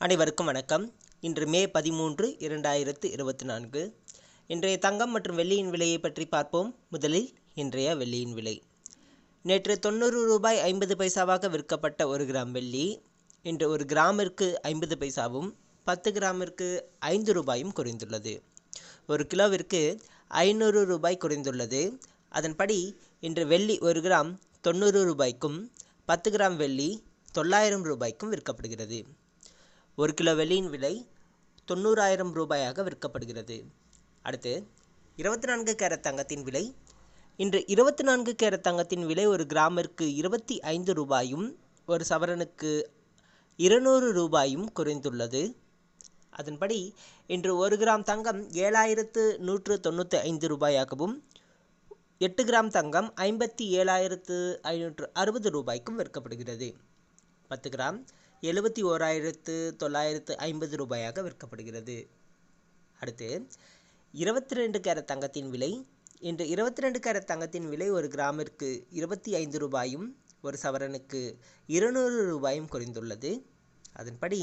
அனைவருக்கும் வணக்கம். இன்று மே 13, 2024. இன்றைய தங்கம் மற்றும் வெள்ளியின் விலையை பற்றி பார்ப்போம். முதலில் இன்றைய வெள்ளியின் விலை. நேற்று 90 ரூபாய் 50 பைசாவாக விற்கப்பட்ட 1 கிராம் வெள்ளி இன்று 1 கிராமிற்கு 50 பைசாவும் 10 கிராமிற்கு 5 ரூபாயும் குறைந்துள்ளது. 1 கிலோவிற்கு 500 ரூபாய் குறைந்துள்ளது. அதன்படி இன்று வெள்ளி 1 கிராம் 90 ரூபாய்க்கும் 10 கிராம் வெள்ளி 900 ரூபாய்க்கும் விற்கப்படுகிறது. 1 கிலோ வெள்ளியின் விலை 90,000 ரூபாயாக விற்கப்படுகிறது. அடுத்து 24 கேரட் தங்கத்தின் விலை. இன்று 24 கேரட் தங்கத்தின் விலை 1 கிராமிற்கு 25 ரூபாயும் 1 சவரனுக்கு 200 ரூபாயும் குறைந்துள்ளது. அதன்படி இன்று 1 கிராம் தங்கம் 7,195 ரூபாயாகவும் 8 கிராம் தங்கம் 57,560 ரூபாய்க்கும் விற்கப்படுகிறது. 10 கிராம் 71,950 ரூபாயாக விற்கப்படுகிறது. அடுத்து 22 கேரட் தங்கத்தின் விலை. இன்று 22 கேரட் தங்கத்தின் விலை 1 கிராமிற்கு 25 ரூபாயும் 1 சவரனுக்கு 200 ரூபாயும் குறைந்துள்ளது. அதன்படி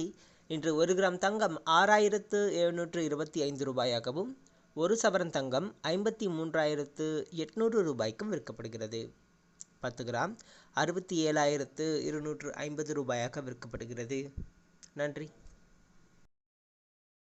இன்று 1 கிராம் தங்கம் 6,725 ரூபாயாகவும் 1 சவரன் தங்கம் 53,800 ரூபாய்க்கும் விற்கப்படுகிறது. 10 கிராம் 67,250 ரூபாயாக விற்கப்படுகிறது. நன்றி.